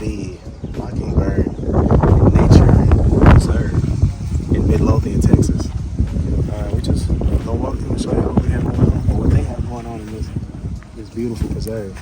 the Mockingbird Nature Reserve in Midlothian, Texas. We just go walk through and show you what we have going on, or what they have going on in this beautiful preserve.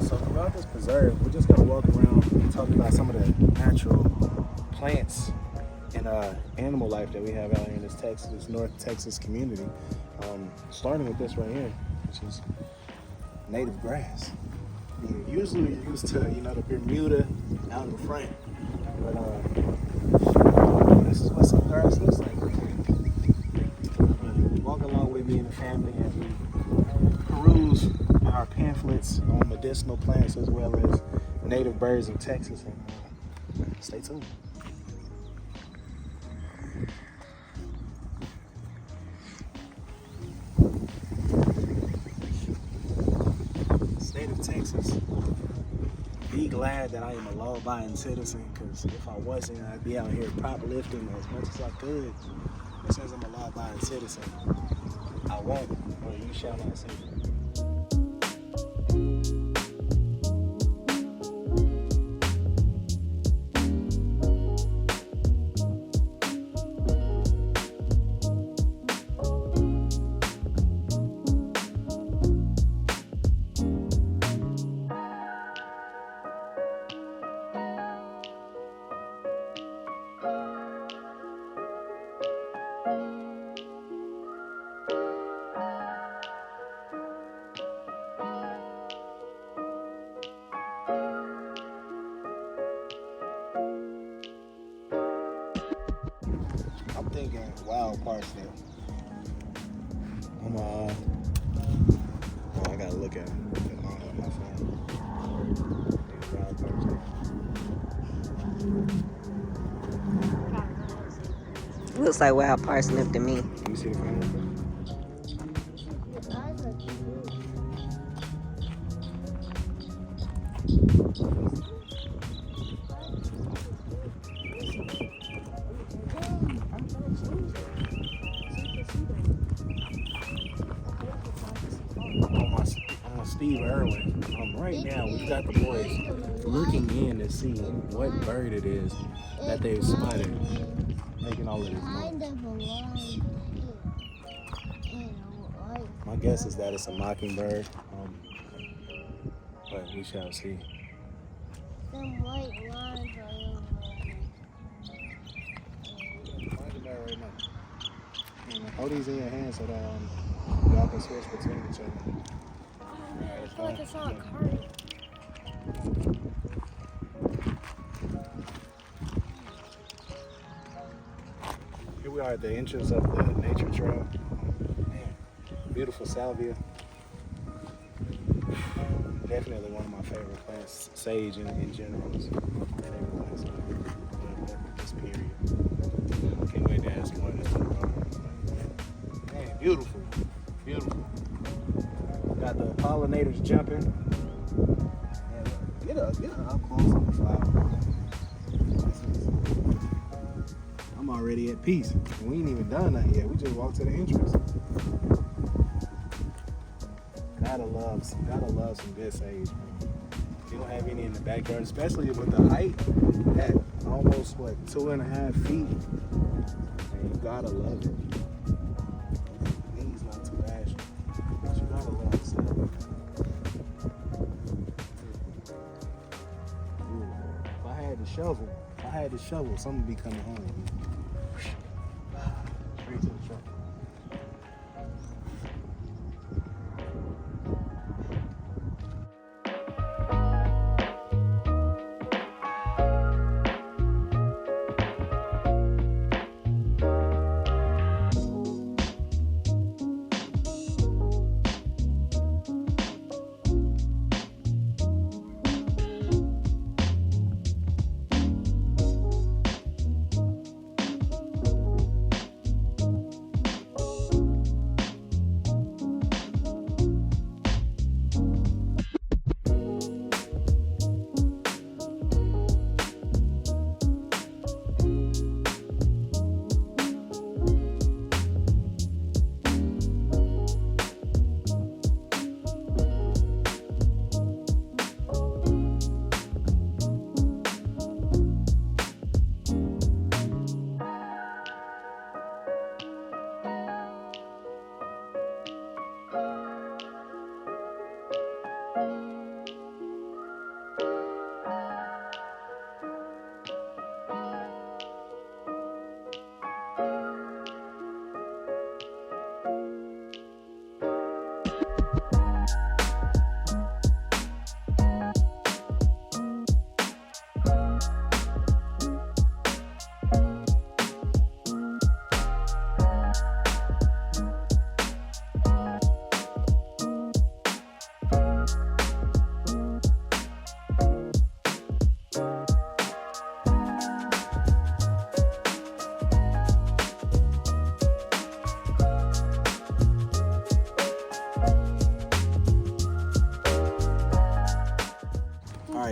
So throughout this preserve, we're just gonna walk around and talk about some of the natural plants and animal life that we have out here in this North Texas community. Starting with this right here, which is native grass. Usually we're used to, the Bermuda out in the front, but this is what some grass looks like right here. Walk along with me and the family as we peruse our pamphlets on medicinal plants as well as native birds in Texas, and stay tuned. State of Texas. Be glad that I am a law-abiding citizen, because if I wasn't, I'd be out here prop lifting as much as I could. It says I'm a law-abiding citizen. I won't, or you shall not see. I'm thinking wild parsnip. I gotta look at it on my phone. Wild parsnip. Looks like wild parsnip to me. Let me see the phone. On Steve Irwin. Right now, we've got the boys looking in to see what bird it is that they've spotted, making all of this noise. My guess is that it's a mockingbird, but we shall see. Some white lines are over Find the bird right now. Hold these in your hand so that y'all can switch between each other. I feel like I saw a card. Here we are at the entrance of the nature trail. Man, beautiful salvia. Definitely one of my favorite plants. Sage in general is my favorite plants at this period. Can't wait to ask more of this. Man, beautiful. Beautiful. Got the pollinators jumping. Get up close on the flower. I'm already at peace. We ain't even done that yet. We just walked to the entrance. Gotta love some good sage, man. If you don't have any in the backyard, especially with the height at almost 2.5 feet, man, you gotta love it. These not too ashy, but you gotta love the stuff. If I had to shovel, something would be coming home. Straight to the truck.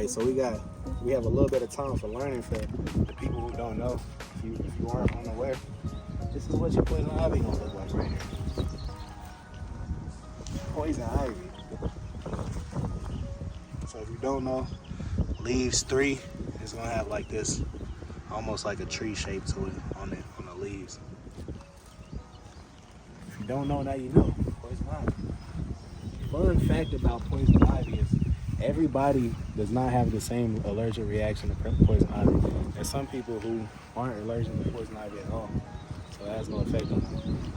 right, so we have a little bit of time for learning for the people who don't know. If you aren't unaware, this is what your poison ivy gonna look like right here. Poison ivy. So if you don't know, leaves 3 is gonna have like this, almost like a tree shape to it on the leaves. If you don't know, now you know. Poison ivy. Fun fact about poison ivy is everybody does not have the same allergic reaction to poison ivy. There's some people who aren't allergic to poison ivy at all, so it has no effect on them.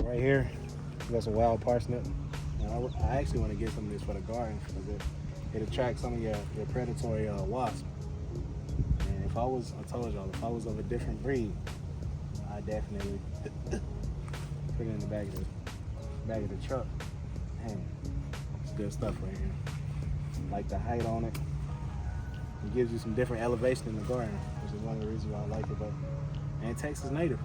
Right here, we got some wild parsnip. And I actually want to get some of this for the garden because it attracts some of your predatory wasps. And if I told y'all, if I was of a different breed, I definitely put it in the back of the truck. Man, it's good stuff right here. Like the height on it. It gives you some different elevation in the garden, which is one of the reasons why I like it. And Texas native.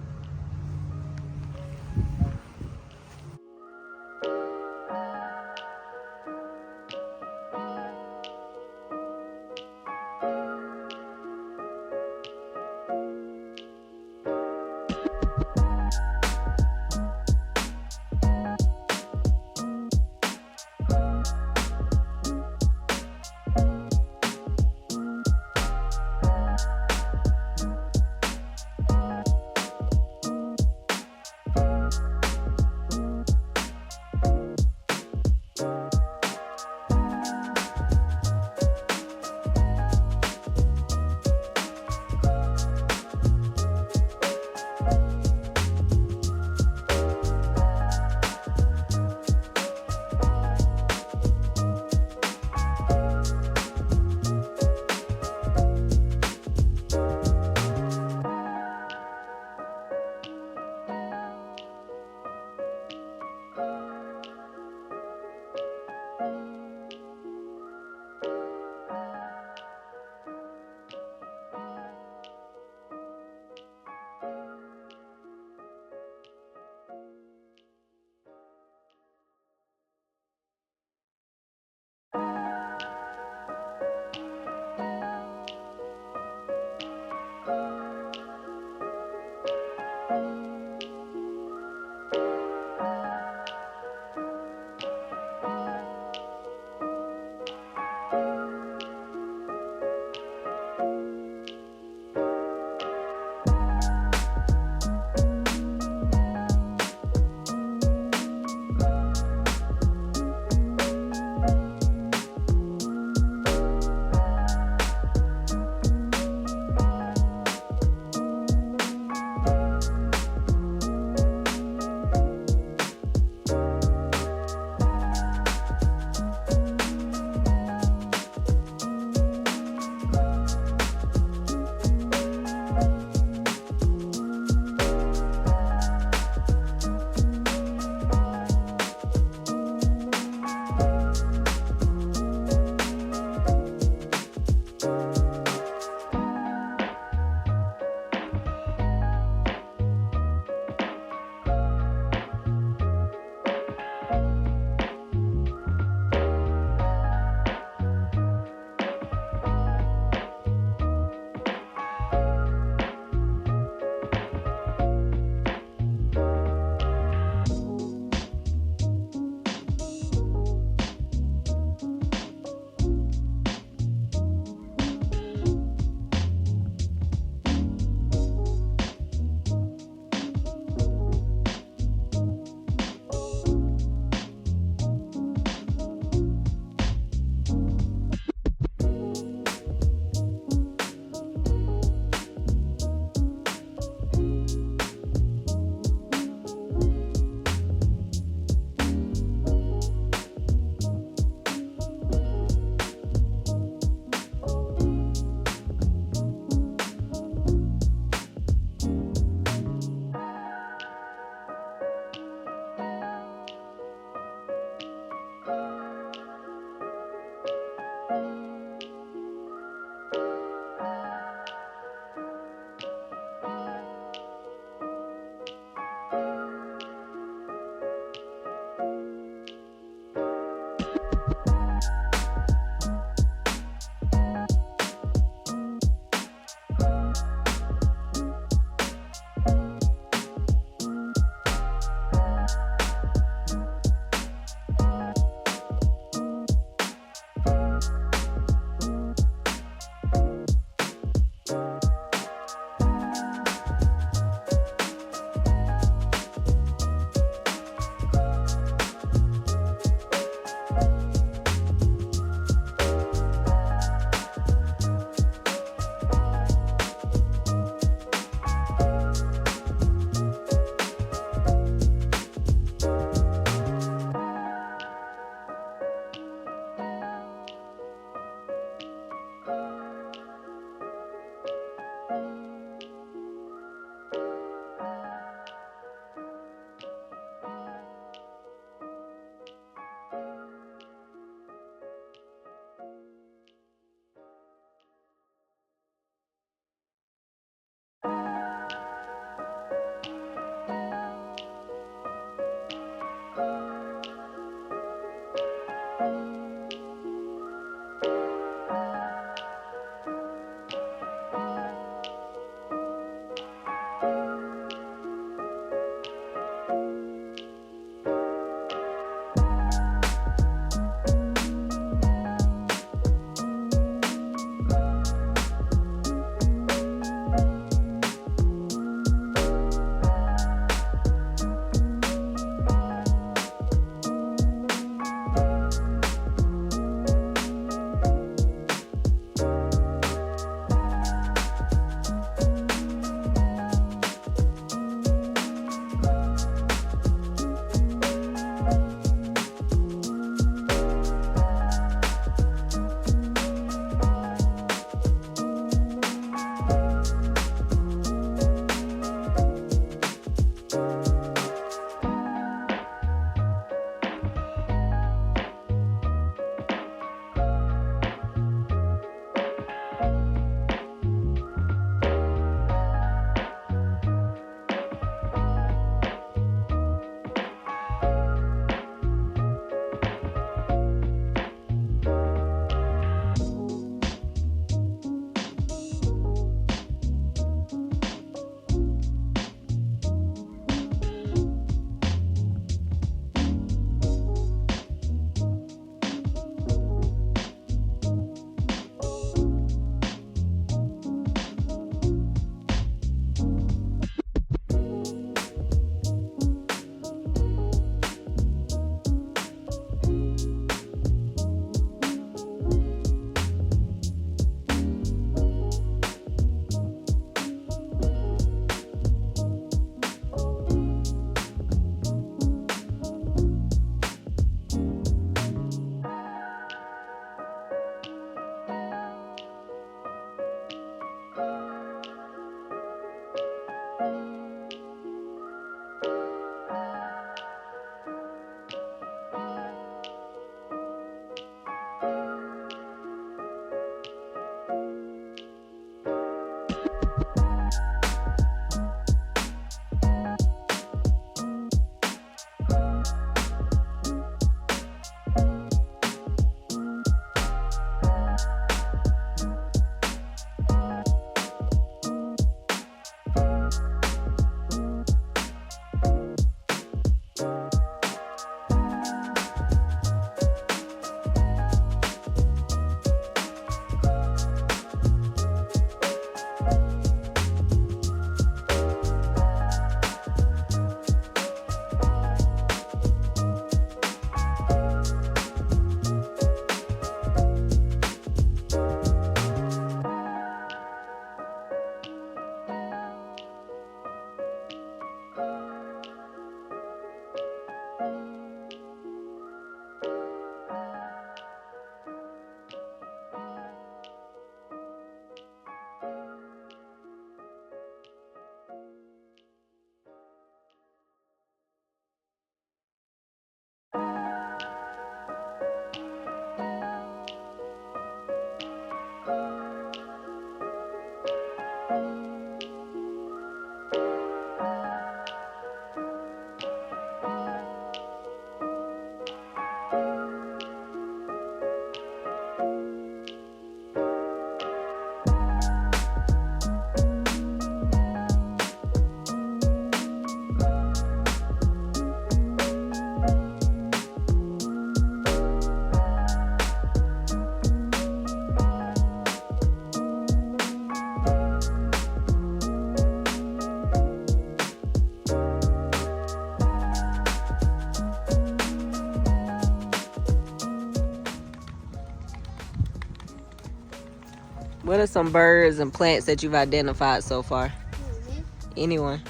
What are some birds and plants that you've identified so far? Who, me? Anyone?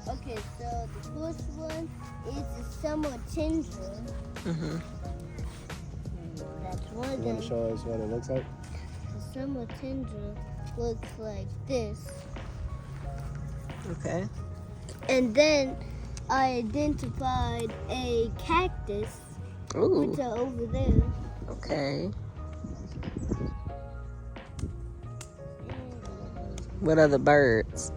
Okay, so the first one is the summer tundra. Mm-hmm. That's one of You want to them. show us what it looks like? The summer tundra looks like this. Okay. And then I identified a cactus, Ooh. which are over there. Okay. What other birds?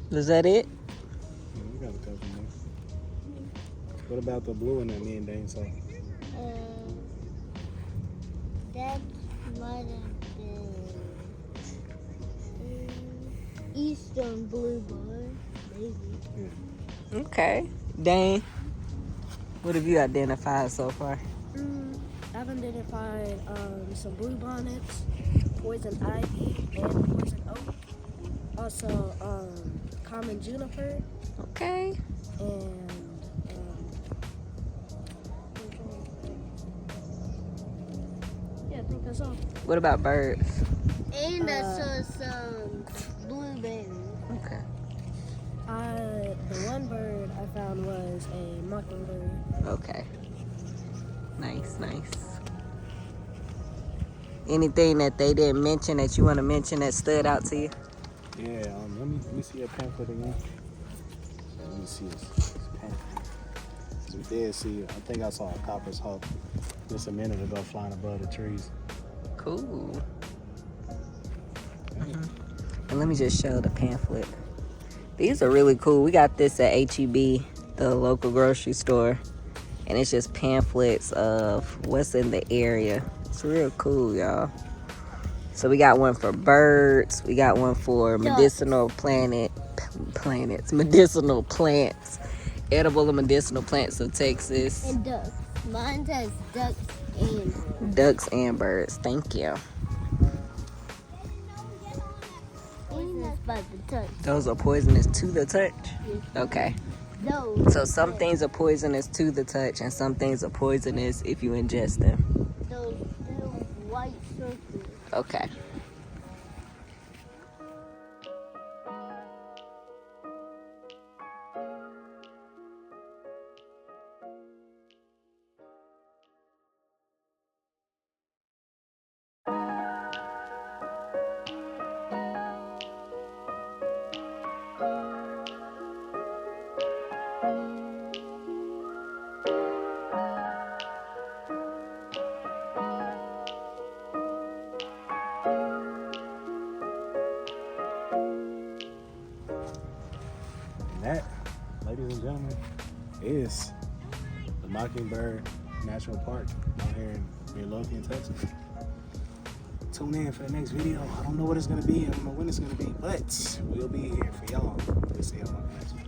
Is that it? Yeah, we got a couple more. What about the blue one that me and Dane saw? That might have been eastern bluebird, maybe. Yeah. Okay. Dane, what have you identified so far? I've identified some blue bonnets, poison ivy, and poison oak. Also, common juniper, Okay. and yeah, I think that's all. What about birds? And I saw some blueberries. Okay. The one bird I found was a mockingbird. Okay. Nice, nice. Anything that they didn't mention that you want to mention that stood out to you? Yeah, let me see your pamphlet again. Let me see this pamphlet. So we did see, I think I saw a copper's hawk just a minute ago flying above the trees. Cool. And let me just show the pamphlet. These are really cool. We got this at HEB, the local grocery store. And it's just pamphlets of what's in the area. It's real cool, y'all. So we got one for birds. We got one for medicinal medicinal plants. Edible and medicinal plants of Texas. And ducks. Mine has ducks and birds. Ducks and birds. Thank you. Poisonous by the touch. Those are poisonous to the touch? Okay. Those. So some things are poisonous to the touch and some things are poisonous if you ingest them. Those little white circles. Okay. That, ladies and gentlemen, is the Mockingbird National Park out here in Midlothian, Texas. Tune in for the next video. I don't know what it's going to be. I don't know when it's going to be, but we'll be here for y'all. We'll see y'all on the next one.